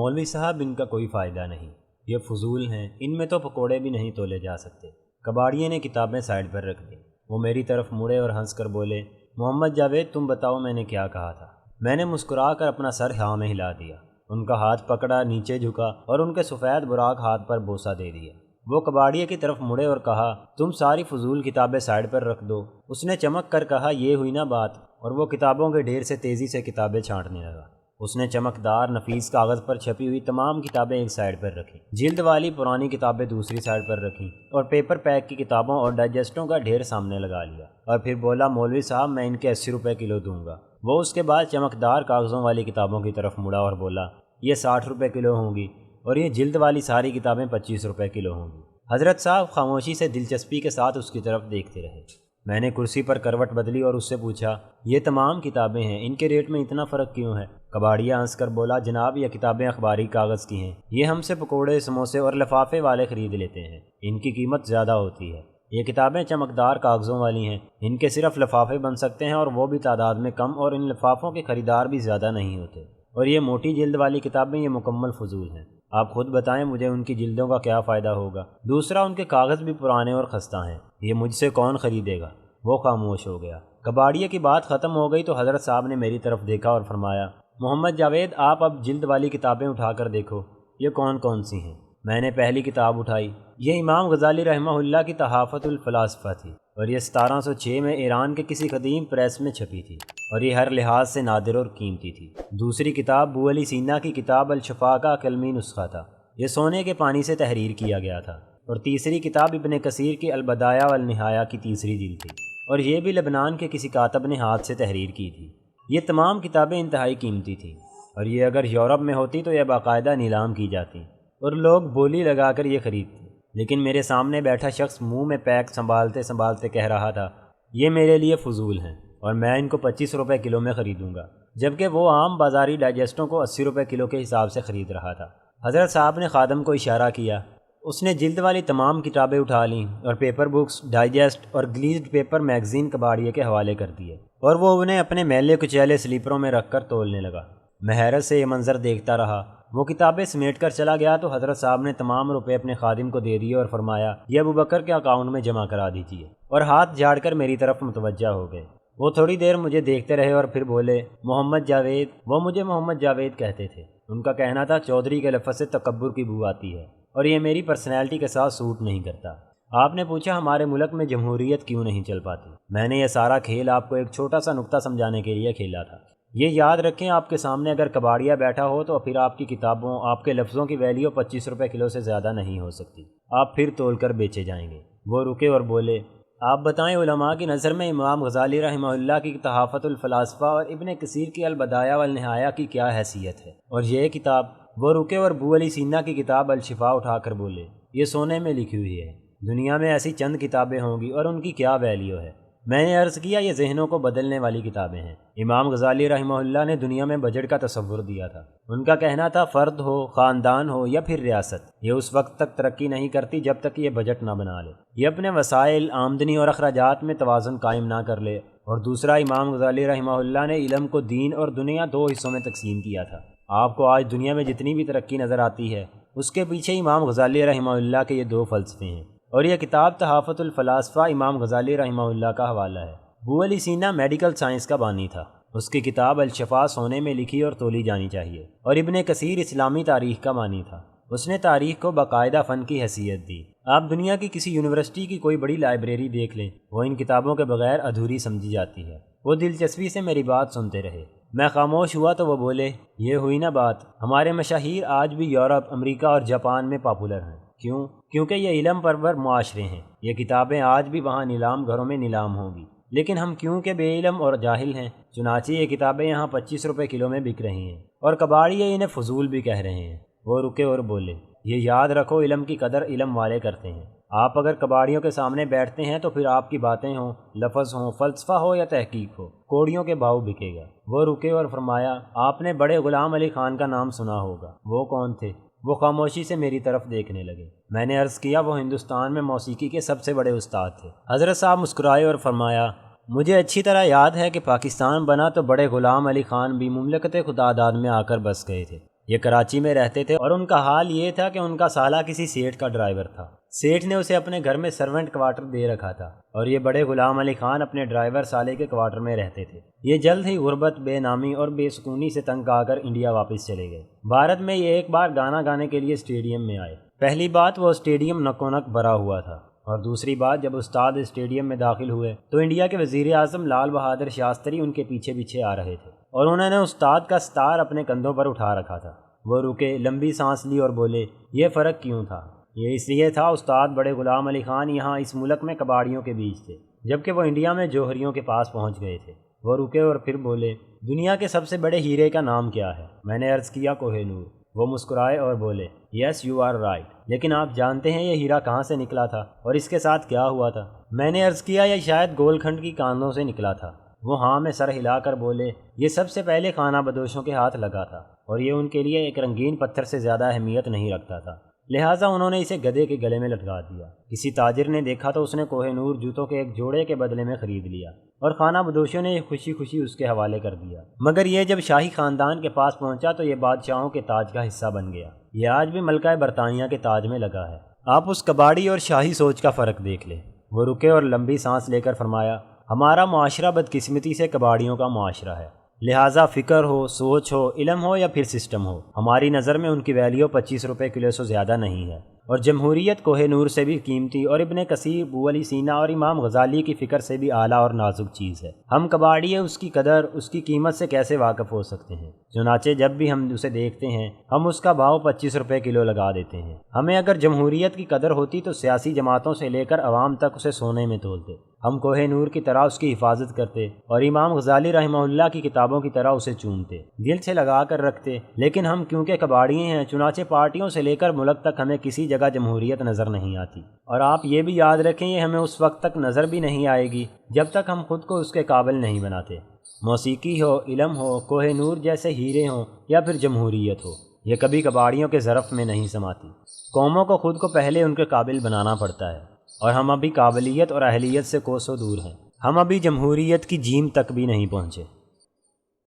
مولوی صاحب ان کا کوئی فائدہ نہیں، یہ فضول ہیں، ان میں تو پکوڑے بھی نہیں تولے جا سکتے۔ کباڑیے نے کتابیں سائڈ پر رکھ دیں۔ وہ میری طرف مڑے اور ہنس کر بولے، محمد جاوید تم بتاؤ میں نے کیا کہا تھا؟ میں نے مسکرا کر اپنا سر ہاں میں ہلا دیا۔ ان کا ہاتھ پکڑا، نیچے جھکا اور ان کے سفید براق ہاتھ پر بوسہ دے دیا۔ وہ کباڑیے کی طرف مڑے اور کہا، تم ساری فضول کتابیں سائڈ پر رکھ دو۔ اس نے چمک کر کہا، یہ ہوئی نا بات، اور وہ کتابوں کے ڈھیر سے تیزی سے کتابیں چھانٹنے لگا۔ اس نے چمکدار نفیس کاغذ پر چھپی ہوئی تمام کتابیں ایک سائڈ پر رکھیں، جلد والی پرانی کتابیں دوسری سائڈ پر رکھیں اور پیپر پیک کی کتابوں اور ڈائجسٹوں کا ڈھیر سامنے لگا لیا، اور پھر بولا، مولوی صاحب میں ان کے 80 روپے کلو دوں گا۔ وہ اس کے بعد چمکدار کاغذوں والی کتابوں کی طرف مڑا اور بولا، یہ 60 روپے کلو ہوں گی، اور یہ جلد والی ساری کتابیں 25 روپے کلو ہوں گی۔ حضرت صاحب خاموشی سے دلچسپی کے ساتھ اس کی طرف دیکھتے رہے۔ میں نے کرسی پر کروٹ بدلی اور اس سے پوچھا، یہ تمام کتابیں ہیں، ان کے ریٹ میں اتنا فرق کیوں ہے؟ کباڑیا ہنس کر بولا، جناب یہ کتابیں اخباری کاغذ کی ہیں، یہ ہم سے پکوڑے، سموسے اور لفافے والے خرید لیتے ہیں، ان کی قیمت زیادہ ہوتی ہے۔ یہ کتابیں چمکدار کاغذوں والی ہیں، ان کے صرف لفافے بن سکتے ہیں، اور وہ بھی تعداد میں کم، اور ان لفافوں کے خریدار بھی زیادہ نہیں ہوتے، اور یہ موٹی جلد والی کتابیں یہ مکمل فضول ہیں۔ آپ خود بتائیں مجھے ان کی جلدوں کا کیا فائدہ ہوگا؟ دوسرا ان کے کاغذ بھی پرانے اور خستہ ہیں، یہ مجھ سے کون خریدے گا؟ وہ خاموش ہو گیا۔ کباڑیے کی بات ختم ہو گئی تو حضرت صاحب نے میری طرف دیکھا اور فرمایا، محمد جاوید آپ اب جلد والی کتابیں اٹھا کر دیکھو، یہ کون کون سی ہیں؟ میں نے پہلی کتاب اٹھائی، یہ امام غزالی رحمہ اللہ کی تحافۃ الفلاسفہ تھی، اور یہ 1706 میں ایران کے کسی قدیم پریس میں چھپی تھی، اور یہ ہر لحاظ سے نادر اور قیمتی تھی۔ دوسری کتاب بو علی سینا کی کتاب الشفا کا قلمی نسخہ تھا، یہ سونے کے پانی سے تحریر کیا گیا تھا۔ اور تیسری کتاب ابن کثیر کی البدایہ والنہایہ کی تیسری جلد تھی، اور یہ بھی لبنان کے کسی کاتب نے ہاتھ سے تحریر کی تھی۔ یہ تمام کتابیں انتہائی قیمتی تھیں، اور یہ اگر یورپ میں ہوتی تو یہ باقاعدہ نیلام کی جاتی، اور لوگ بولی لگا کر یہ خریدتے۔ لیکن میرے سامنے بیٹھا شخص منہ میں پیک سنبھالتے سنبھالتے کہہ رہا تھا، یہ میرے لیے فضول ہیں، اور میں ان کو 25 روپے کلو میں خریدوں گا، جبکہ وہ عام بازاری ڈائجسٹوں کو 80 روپے کلو کے حساب سے خرید رہا تھا۔ حضرت صاحب نے خادم کو اشارہ کیا، اس نے جلد والی تمام کتابیں اٹھا لیں اور پیپر بکس، ڈائجسٹ اور گلیزڈ پیپر میگزین کباڑیے کے حوالے کر دیے، اور وہ انہیں اپنے میلے کچیلے سلیپروں میں رکھ کر تولنے لگا۔ میں حیرت سے یہ منظر دیکھتا رہا۔ وہ کتابیں سمیٹ کر چلا گیا تو حضرت صاحب نے تمام روپے اپنے خادم کو دے دیے اور فرمایا، یہ ابوبکر کے اکاؤنٹ میں جمع کرا دیجیے، اور ہاتھ جھاڑ کر میری طرف متوجہ ہو گئے۔ وہ تھوڑی دیر مجھے دیکھتے رہے اور پھر بولے، محمد جاوید۔ وہ مجھے محمد جاوید کہتے تھے۔ ان کا کہنا تھا، چودھری کے لفظ سے تکبر کی بو آتی ہے، اور یہ میری پرسنالٹی کے ساتھ سوٹ نہیں کرتا۔ آپ نے پوچھا، ہمارے ملک میں جمہوریت کیوں نہیں چل پاتی؟ میں نے یہ سارا کھیل آپ کو ایک چھوٹا سا نکتہ سمجھانے کے لیے کھیلا تھا۔ یہ یاد رکھیں، آپ کے سامنے اگر کباڑیا بیٹھا ہو تو پھر آپ کی کتابوں، آپ کے لفظوں کی ویلیو 25 روپے کلو سے زیادہ نہیں ہو سکتی، آپ پھر تول کر بیچے جائیں گے۔ وہ رکے اور بولے، آپ بتائیں علماء کی نظر میں امام غزالی رحمہ اللہ کی تحافۃ الفلاسفہ اور ابن کثیر کی البدایہ والنہایہ کی کیا حیثیت ہے؟ اور یہ کتاب؟ وہ رکے اور بو علی سینا کی کتاب الشفا اٹھا کر بولے، یہ سونے میں لکھی ہوئی ہے، دنیا میں ایسی چند کتابیں ہوں گی اور ان کی کیا ویلیو ہے؟ میں نے عرض کیا، یہ ذہنوں کو بدلنے والی کتابیں ہیں۔ امام غزالی رحمہ اللہ نے دنیا میں بجٹ کا تصور دیا تھا۔ ان کا کہنا تھا، فرد ہو، خاندان ہو یا پھر ریاست، یہ اس وقت تک ترقی نہیں کرتی جب تک یہ بجٹ نہ بنا لے، یہ اپنے وسائل، آمدنی اور اخراجات میں توازن قائم نہ کر لے۔ اور دوسرا، امام غزالی رحمہ اللہ نے علم کو دین اور دنیا 2 حصوں میں تقسیم کیا تھا۔ آپ کو آج دنیا میں جتنی بھی ترقی نظر آتی ہے، اس کے پیچھے امام غزالی رحمہ اللہ کے یہ 2 فلسفے ہیں، اور یہ کتاب تحافۃ الفلاسفہ امام غزالی رحمہ اللہ کا حوالہ ہے۔ بو علی سینا میڈیکل سائنس کا بانی تھا، اس کی کتاب الشفا سونے میں لکھی اور تولی جانی چاہیے، اور ابن کثیر اسلامی تاریخ کا بانی تھا، اس نے تاریخ کو باقاعدہ فن کی حیثیت دی۔ آپ دنیا کی کسی یونیورسٹی کی کوئی بڑی لائبریری دیکھ لیں، وہ ان کتابوں کے بغیر ادھوری سمجھی جاتی ہے۔ وہ دلچسپی سے میری بات سنتے رہے۔ میں خاموش ہوا تو وہ بولے، یہ ہوئی نا بات، ہمارے مشاہیر آج بھی یورپ، امریکہ اور جاپان میں پاپولر ہیں۔ کیوں؟ کیونکہ یہ علم پرور معاشرے ہیں، یہ کتابیں آج بھی وہاں نیلام گھروں میں نیلام ہوں گی، لیکن ہم کیونکہ بے علم اور جاہل ہیں، چنانچہ یہ کتابیں یہاں 25 روپے کلو میں بک رہی ہیں، اور کباڑیے انہیں فضول بھی کہہ رہے ہیں۔ وہ رکے اور بولے، یہ یاد رکھو، علم کی قدر علم والے کرتے ہیں۔ آپ اگر کباڑیوں کے سامنے بیٹھتے ہیں تو پھر آپ کی باتیں ہوں، لفظ ہوں، فلسفہ ہو یا تحقیق ہو، کوڑیوں کے بھاؤ بکے گا۔ وہ رکے اور فرمایا، آپ نے بڑے غلام علی خان کا نام سنا ہوگا، وہ کون تھے؟ وہ خاموشی سے میری طرف دیکھنے لگے۔ میں نے عرض کیا، وہ ہندوستان میں موسیقی کے سب سے بڑے استاد تھے۔ حضرت صاحب مسکرائے اور فرمایا، مجھے اچھی طرح یاد ہے کہ پاکستان بنا تو بڑے غلام علی خان بھی مملکت خداداد میں آ کر بس گئے تھے۔ یہ کراچی میں رہتے تھے اور ان کا حال یہ تھا کہ ان کا سالہ کسی سیٹھ کا ڈرائیور تھا۔ سیٹھ نے اسے اپنے گھر میں سرونٹ کوارٹر دے رکھا تھا اور یہ بڑے غلام علی خان اپنے ڈرائیور سالے کے کوارٹر میں رہتے تھے۔ یہ جلد ہی غربت، بے نامی اور بے سکونی سے تنگ آ کر انڈیا واپس چلے گئے۔ بھارت میں یہ ایک بار گانا گانے کے لیے اسٹیڈیم میں آئے۔ پہلی بات، وہ اسٹیڈیم نکو نک بھرا ہوا تھا، اور دوسری بات، جب استاد اسٹیڈیم میں داخل ہوئے تو انڈیا کے وزیر اعظم لال بہادر شاستری ان کے پیچھے پیچھے آ رہے تھے اور انہوں نے استاد کا ستار اپنے کندھوں پر اٹھا رکھا تھا۔ وہ رکے، لمبی سانس لی اور بولے، یہ فرق کیوں تھا؟ یہ اس لیے تھا استاد بڑے غلام علی خان یہاں اس ملک میں کباڑیوں کے بیچ تھے، جبکہ وہ انڈیا میں جوہریوں کے پاس پہنچ گئے تھے۔ وہ رکے اور پھر بولے، دنیا کے سب سے بڑے ہیرے کا نام کیا ہے؟ میں نے عرض کیا، کوہ نور۔ وہ مسکرائے اور بولے، یس یو آر رائٹ، لیکن آپ جانتے ہیں یہ ہیرا کہاں سے نکلا تھا اور اس کے ساتھ کیا ہوا تھا؟ میں نے عرض کیا، یہ شاید گول کھنڈ کی کانوں سے نکلا تھا۔ وہ ہاں میں سر ہلا کر بولے، یہ سب سے پہلے خانہ بدوشوں کے ہاتھ لگا تھا اور یہ ان کے لیے ایک رنگین پتھر سے زیادہ اہمیت نہیں رکھتا تھا، لہٰذا انہوں نے اسے گدھے کے گلے میں لٹکا دیا۔ کسی تاجر نے دیکھا تو اس نے کوہ نور جوتوں کے ایک جوڑے کے بدلے میں خرید لیا اور خانہ بدوشوں نے یہ خوشی خوشی اس کے حوالے کر دیا۔ مگر یہ جب شاہی خاندان کے پاس پہنچا تو یہ بادشاہوں کے تاج کا حصہ بن گیا۔ یہ آج بھی ملکہ برطانیہ کے تاج میں لگا ہے۔ آپ اس کباڑی اور شاہی سوچ کا فرق دیکھ لیں۔ وہ رکے اور لمبی سانس لے کر فرمایا، ہمارا معاشرہ بدقسمتی سے کباڑیوں کا معاشرہ ہے، لہٰذا فکر ہو، سوچ ہو، علم ہو یا پھر سسٹم ہو، ہماری نظر میں ان کی ویلیو 25 روپے کلو سے زیادہ نہیں ہے۔ اور جمہوریت کوہ نور سے بھی قیمتی اور ابن کثیر، ابو علی سینا اور امام غزالی کی فکر سے بھی اعلیٰ اور نازک چیز ہے۔ ہم کباڑی اس کی قدر، اس کی قیمت سے کیسے واقف ہو سکتے ہیں؟ چنانچہ جب بھی ہم اسے دیکھتے ہیں ہم اس کا بھاؤ 25 روپے کلو لگا دیتے ہیں۔ ہمیں اگر جمہوریت کی قدر ہوتی تو سیاسی جماعتوں سے لے کر عوام تک اسے سونے میں تولتے، ہم کوہ نور کی طرح اس کی حفاظت کرتے اور امام غزالی رحمہ اللہ کی کتابوں کی طرح اسے چومتے، دل سے لگا کر رکھتے، لیکن ہم کیونکہ کباڑی ہیں، چنانچہ پارٹیوں سے لے کر ملک تک ہمیں کسی جگہ جمہوریت نظر نہیں آتی۔ اور آپ یہ بھی یاد رکھیں، یہ ہمیں اس وقت تک نظر بھی نہیں آئے گی جب تک ہم خود کو اس کے قابل نہیں بناتے۔ موسیقی ہو، علم ہو، کوہ نور جیسے ہیرے ہوں یا پھر جمہوریت ہو، یہ کبھی کباڑیوں کے ظرف میں نہیں سماتی۔ قوموں کو خود کو پہلے ان کے قابل بنانا پڑتا ہے، اور ہم ابھی قابلیت اور اہلیت سے کوسوں دور ہیں۔ ہم ابھی جمہوریت کی جیم تک بھی نہیں پہنچے۔